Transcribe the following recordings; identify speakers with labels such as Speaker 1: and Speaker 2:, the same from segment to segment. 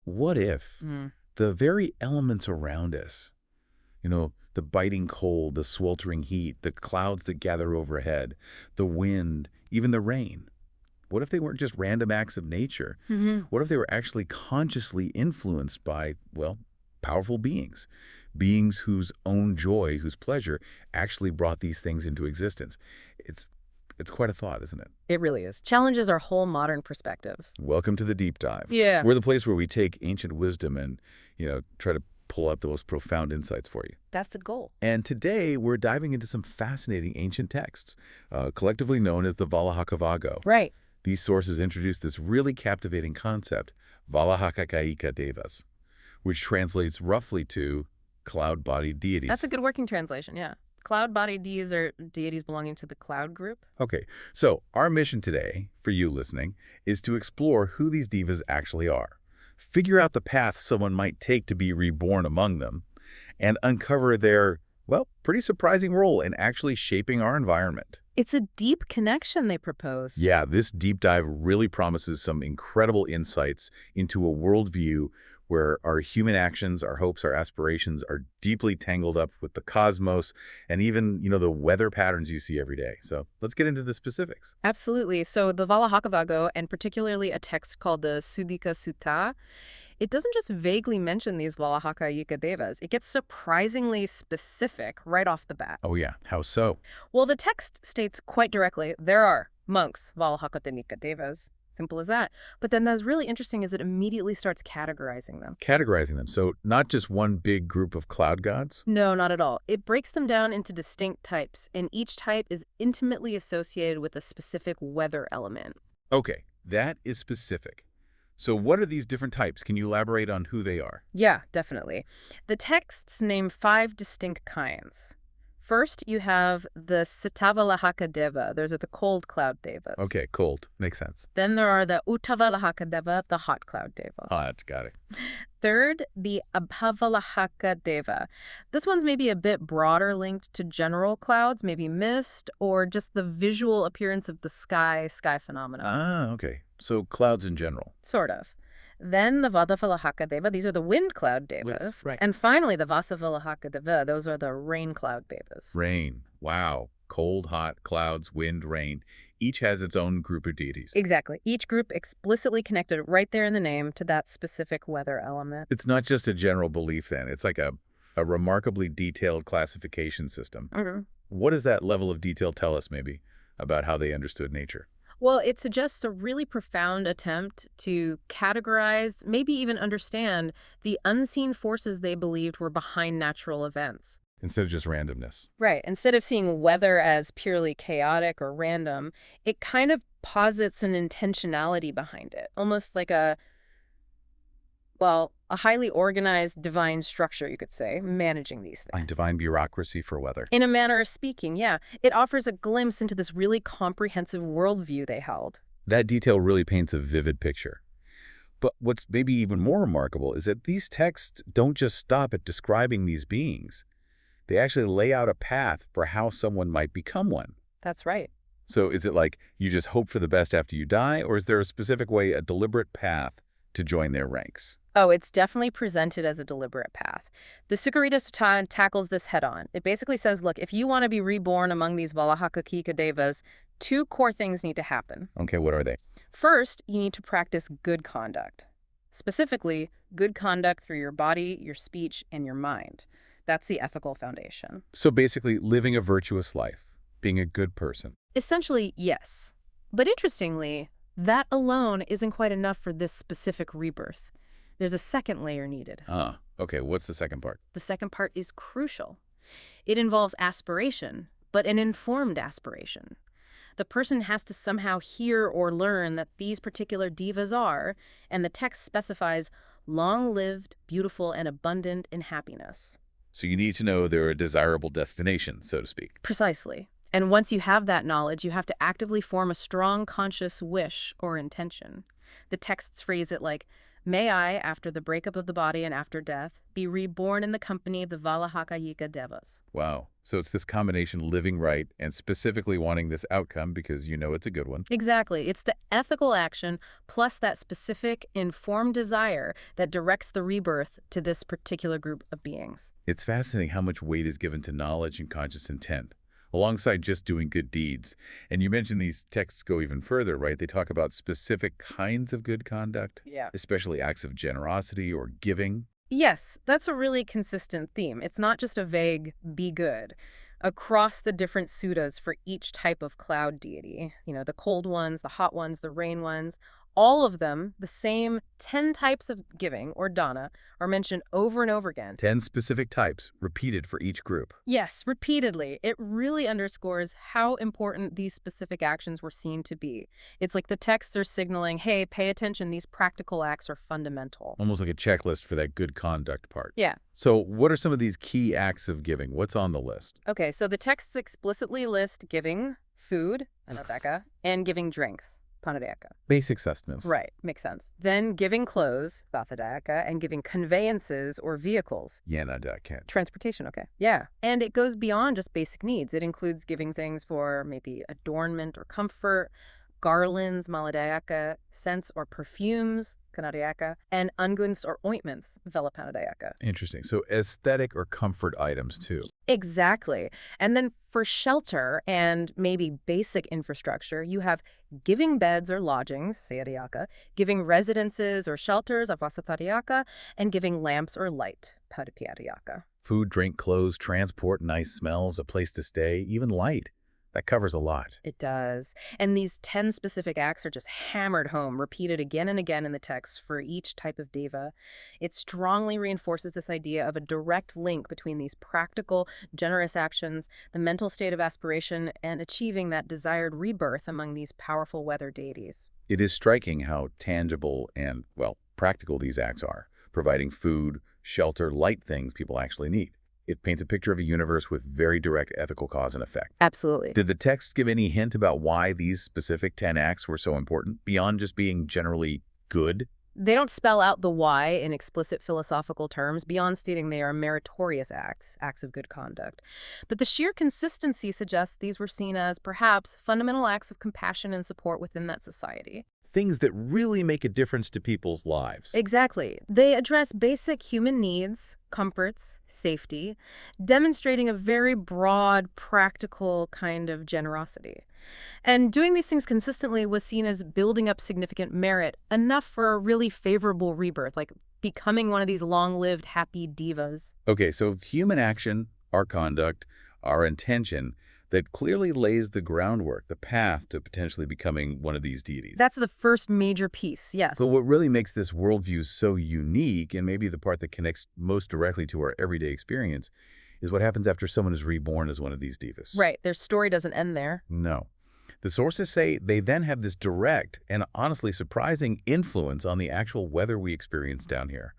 Speaker 1: what if
Speaker 2: Mm.
Speaker 1: the very elements around us, the biting cold, the sweltering heat, the clouds that gather overhead, the wind, even the rain, what if they weren't just random acts of nature?
Speaker 2: Mm-hmm.
Speaker 1: What if they were actually consciously influenced by, well, powerful beings? Beings whose own joy, whose pleasure, actually brought these things into existence. It's quite a thought, isn't it?
Speaker 2: It really is. Challenges our whole modern perspective.
Speaker 1: Welcome to the deep dive.
Speaker 2: Yeah.
Speaker 1: We're the place where we take ancient wisdom and, try to pull out the most profound insights for you.
Speaker 2: That's the goal.
Speaker 1: And today we're diving into some fascinating ancient texts, collectively known as the Valāhakavaggo.
Speaker 2: Right.
Speaker 1: These sources introduce this really captivating concept, Valāhakasaṃyuttaṃ Devas, which translates roughly to cloud-bodied deities.
Speaker 2: That's a good working translation, yeah. Cloud-bodied deities are deities belonging to the cloud group.
Speaker 1: Okay, so our mission today, for you listening, is to explore who these divas actually are, figure out the path someone might take to be reborn among them, and uncover their, well, pretty surprising role in actually shaping our environment.
Speaker 2: It's a deep connection they propose.
Speaker 1: Yeah, this deep dive really promises some incredible insights into a worldview where our human actions, our hopes, our aspirations are deeply tangled up with the cosmos and even, the weather patterns you see every day. So let's get into the specifics.
Speaker 2: Absolutely. So the Valāhakavaggo, and particularly a text called the Suddhika Sutta, it doesn't just vaguely mention these Valāhaka Devas. It gets surprisingly specific right off the bat.
Speaker 1: Oh yeah, how so?
Speaker 2: Well, the text states quite directly, there are monks, Valāhaka Devas. Simple as that. But then that's really interesting is it immediately starts categorizing them.
Speaker 1: Categorizing them. So not just one big group of cloud gods?
Speaker 2: No, not at all. It breaks them down into distinct types, and each type is intimately associated with a specific weather element.
Speaker 1: Okay, that is specific. So what are these different types? Can you elaborate on who they are?
Speaker 2: Yeah, definitely. The texts name 5 distinct kinds. First, you have the Valāhaka Deva. Those are the cold cloud devas.
Speaker 1: Okay, cold. Makes sense.
Speaker 2: Then there are the Valāhaka Deva, the hot cloud devas.
Speaker 1: Hot, got it.
Speaker 2: Third, the Valāhaka Deva. This one's maybe a bit broader, linked to general clouds, maybe mist, or just the visual appearance of the sky phenomena.
Speaker 1: Ah, okay. So clouds in general.
Speaker 2: Sort of. Then the Valāhaka Deva, these are the wind cloud devas.
Speaker 1: Right.
Speaker 2: And finally, the Valāhaka Deva, those are the rain cloud devas.
Speaker 1: Rain. Wow. Cold, hot, clouds, wind, rain. Each has its own group of deities.
Speaker 2: Exactly. Each group explicitly connected right there in the name to that specific weather element.
Speaker 1: It's not just a general belief then. It's like a remarkably detailed classification system.
Speaker 2: Mm-hmm.
Speaker 1: What does that level of detail tell us maybe about how they understood nature?
Speaker 2: Well, it suggests a really profound attempt to categorize, maybe even understand, the unseen forces they believed were behind natural events.
Speaker 1: Instead of just randomness.
Speaker 2: Right. Instead of seeing weather as purely chaotic or random, it kind of posits an intentionality behind it, almost like a highly organized divine structure, you could say, managing these things.
Speaker 1: A divine bureaucracy for weather.
Speaker 2: In a manner of speaking, yeah. It offers a glimpse into this really comprehensive worldview they held.
Speaker 1: That detail really paints a vivid picture. But what's maybe even more remarkable is that these texts don't just stop at describing these beings. They actually lay out a path for how someone might become one.
Speaker 2: That's right.
Speaker 1: So is it like you just hope for the best after you die, or is there a specific way, a deliberate path to join their ranks?
Speaker 2: Oh, it's definitely presented as a deliberate path. The Sukarita Sutta tackles this head-on. It basically says, look, if you want to be reborn among these Valāhaka Devas, 2 core things need to happen.
Speaker 1: Okay, what are they?
Speaker 2: First, you need to practice good conduct. Specifically, good conduct through your body, your speech, and your mind. That's the ethical foundation.
Speaker 1: So basically, living a virtuous life, being a good person.
Speaker 2: Essentially, yes. But interestingly, that alone isn't quite enough for this specific rebirth. There's a second layer needed.
Speaker 1: Ah, okay, what's the second part?
Speaker 2: The second part is crucial. It involves aspiration, but an informed aspiration. The person has to somehow hear or learn that these particular devas are, and the text specifies, long-lived, beautiful, and abundant in happiness.
Speaker 1: So you need to know they're a desirable destination, so to speak.
Speaker 2: Precisely. And once you have that knowledge, you have to actively form a strong conscious wish or intention. The texts phrase it like, May I, after the breakup of the body and after death, be reborn in the company of the Valāhakavaggo Devas.
Speaker 1: Wow. So it's this combination living right and specifically wanting this outcome because you know it's a good one.
Speaker 2: Exactly. It's the ethical action plus that specific, informed desire that directs the rebirth to this particular group of beings.
Speaker 1: It's fascinating how much weight is given to knowledge and conscious intent, alongside just doing good deeds. And you mentioned these texts go even further, right? They talk about specific kinds of good conduct,
Speaker 2: Yeah.
Speaker 1: especially acts of generosity or giving.
Speaker 2: Yes, that's a really consistent theme. It's not just a vague, be good. Across the different suttas for each type of cloud deity, the cold ones, the hot ones, the rain ones, all of them, the same 10 types of giving, or dana, are mentioned over and over again.
Speaker 1: 10 specific types, repeated for each group.
Speaker 2: Yes, repeatedly. It really underscores how important these specific actions were seen to be. It's like the texts are signaling, hey, pay attention, these practical acts are fundamental.
Speaker 1: Almost like a checklist for that good conduct part.
Speaker 2: Yeah.
Speaker 1: So what are some of these key acts of giving? What's on the list?
Speaker 2: Okay, so the texts explicitly list giving food, anodaka, and giving drinks, panadaka.
Speaker 1: Basic sustenance.
Speaker 2: Right, makes sense. Then giving clothes, vathadaka, and giving conveyances or vehicles.
Speaker 1: Yanadaka.
Speaker 2: Transportation, okay. Yeah. And it goes beyond just basic needs. It includes giving things for maybe adornment or comfort, garlands, maladayaka, scents or perfumes, kanadayaka, and unguents or ointments, velapanadayaka.
Speaker 1: Interesting. So aesthetic or comfort items too.
Speaker 2: Exactly. And then for shelter and maybe basic infrastructure, you have giving beds or lodgings, sayadayaka, giving residences or shelters, avasathadayaka, and giving lamps or light, padapiyadayaka.
Speaker 1: Food, drink, clothes, transport, nice smells, a place to stay, even light. That covers a lot.
Speaker 2: It does. And these 10 specific acts are just hammered home, repeated again and again in the text for each type of deva. It strongly reinforces this idea of a direct link between these practical, generous actions, the mental state of aspiration, and achieving that desired rebirth among these powerful weather deities.
Speaker 1: It is striking how tangible and, well, practical these acts are, providing food, shelter, light things people actually need. It paints a picture of a universe with very direct ethical cause and effect.
Speaker 2: Absolutely.
Speaker 1: Did the text give any hint about why these specific 10 acts were so important, beyond just being generally good?
Speaker 2: They don't spell out the why in explicit philosophical terms, beyond stating they are meritorious acts, acts of good conduct. But the sheer consistency suggests these were seen as, perhaps, fundamental acts of compassion and support within that society.
Speaker 1: Things that really make a difference to people's lives.
Speaker 2: Exactly. They address basic human needs, comforts, safety, demonstrating a very broad, practical kind of generosity. And doing these things consistently was seen as building up significant merit, enough for a really favorable rebirth, like becoming one of these long-lived, happy devas.
Speaker 1: Okay, so human action, our conduct, our intention, that clearly lays the groundwork, the path to potentially becoming one of these deities.
Speaker 2: That's the first major piece, yes.
Speaker 1: So what really makes this worldview so unique, and maybe the part that connects most directly to our everyday experience, is what happens after someone is reborn as one of these devas.
Speaker 2: Right, their story doesn't end there.
Speaker 1: No. The sources say they then have this direct and honestly surprising influence on the actual weather we experience down here.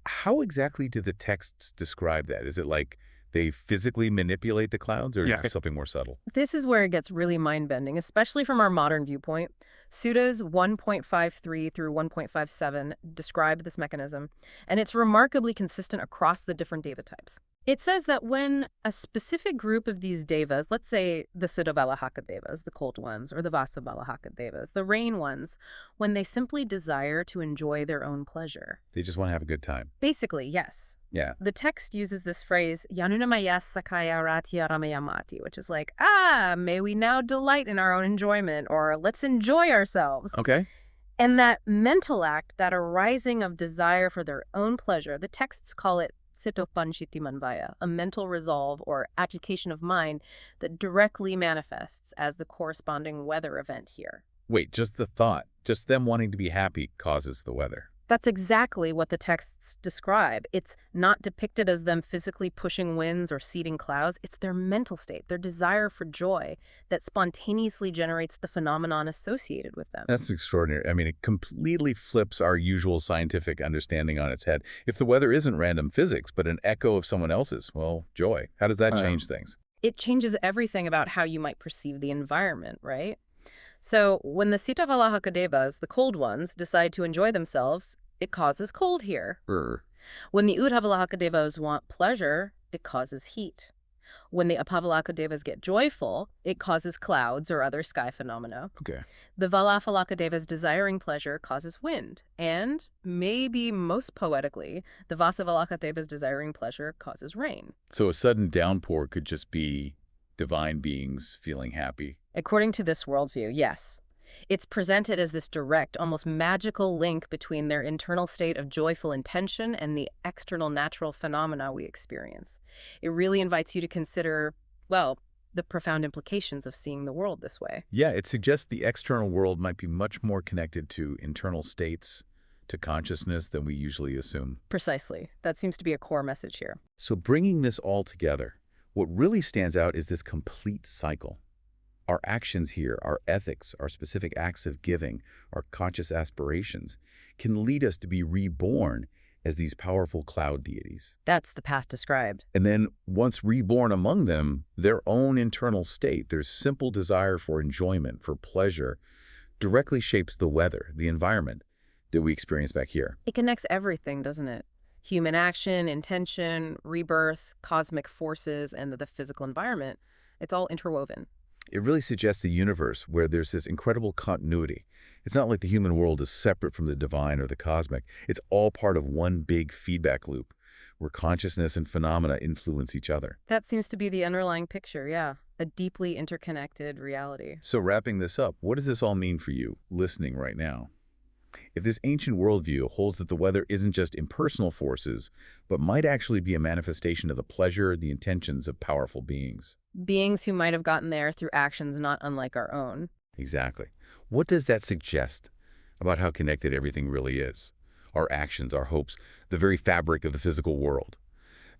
Speaker 1: How exactly do the texts describe that? Is it like they physically manipulate the clouds, or is it something more subtle?
Speaker 2: This is where it gets really mind-bending, especially from our modern viewpoint. Suttas 1.53 through 1.57 describe this mechanism, and it's remarkably consistent across the different deva types. It says that when a specific group of these devas, let's say the Siddha Valāhaka devas, the cold ones, or the Vasa Valāhaka devas, the rain ones, when they simply desire to enjoy their own pleasure.
Speaker 1: They just want to have a good time.
Speaker 2: Basically, yes.
Speaker 1: Yeah.
Speaker 2: The text uses this phrase, Yanunamayas Sakaya Ratya Ramayamati, which is like, may we now delight in our own enjoyment, or let's enjoy ourselves.
Speaker 1: Okay.
Speaker 2: And that mental act, that arising of desire for their own pleasure, the texts call it Sitopanchitimanvaya, a mental resolve or education of mind that directly manifests as the corresponding weather event here.
Speaker 1: Wait, just the thought, just them wanting to be happy causes the weather.
Speaker 2: That's exactly what the texts describe. It's not depicted as them physically pushing winds or seeding clouds. It's their mental state, their desire for joy that spontaneously generates the phenomenon associated with them.
Speaker 1: That's extraordinary. I mean, it completely flips our usual scientific understanding on its head. If the weather isn't random physics, but an echo of someone else's, well, joy. How does that change things?
Speaker 2: It changes everything about how you might perceive the environment, right? So when the Sita Valāhaka devas, the cold ones, decide to enjoy themselves, it causes cold here.
Speaker 1: Er,
Speaker 2: When the Valāhaka Devas want pleasure, it causes heat. When the Apavalāhaka Devas get joyful, it causes clouds or other sky phenomena.
Speaker 1: okay.
Speaker 2: The Valāhaka Devas desiring pleasure causes wind. And, maybe most poetically, the Valāhaka Devas desiring pleasure causes rain.
Speaker 1: So a sudden downpour could just be divine beings feeling happy.
Speaker 2: According to this worldview, yes. It's presented as this direct, almost magical link between their internal state of joyful intention and the external natural phenomena we experience. It really invites you to consider, well, the profound implications of seeing the world this way.
Speaker 1: Yeah, it suggests the external world might be much more connected to internal states, to consciousness than we usually assume.
Speaker 2: Precisely. That seems to be a core message here.
Speaker 1: So bringing this all together, what really stands out is this complete cycle. Our actions here, our ethics, our specific acts of giving, our conscious aspirations, can lead us to be reborn as these powerful cloud deities.
Speaker 2: That's the path described.
Speaker 1: And then, once reborn among them, their own internal state, their simple desire for enjoyment, for pleasure, directly shapes the weather, the environment that we experience back here.
Speaker 2: It connects everything, doesn't it? Human action, intention, rebirth, cosmic forces, and the physical environment. It's all interwoven.
Speaker 1: It really suggests a universe where there's this incredible continuity. It's not like the human world is separate from the divine or the cosmic. It's all part of one big feedback loop where consciousness and phenomena influence each other.
Speaker 2: That seems to be the underlying picture, yeah. A deeply interconnected reality.
Speaker 1: So wrapping this up, what does this all mean for you listening right now? If this ancient worldview holds that the weather isn't just impersonal forces, but might actually be a manifestation of the pleasure, the intentions of powerful beings.
Speaker 2: Beings who might have gotten there through actions not unlike our own.
Speaker 1: Exactly. What does that suggest about how connected everything really is? Our actions, our hopes, the very fabric of the physical world.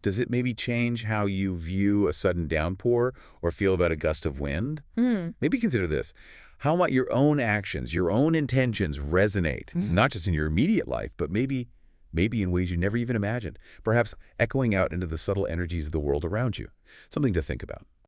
Speaker 1: Does it maybe change how you view a sudden downpour or feel about a gust of wind? Maybe consider this. How might your own actions, your own intentions resonate, not just in your immediate life, but maybe in ways you never even imagined, perhaps echoing out into the subtle energies of the world around you? Something to think about.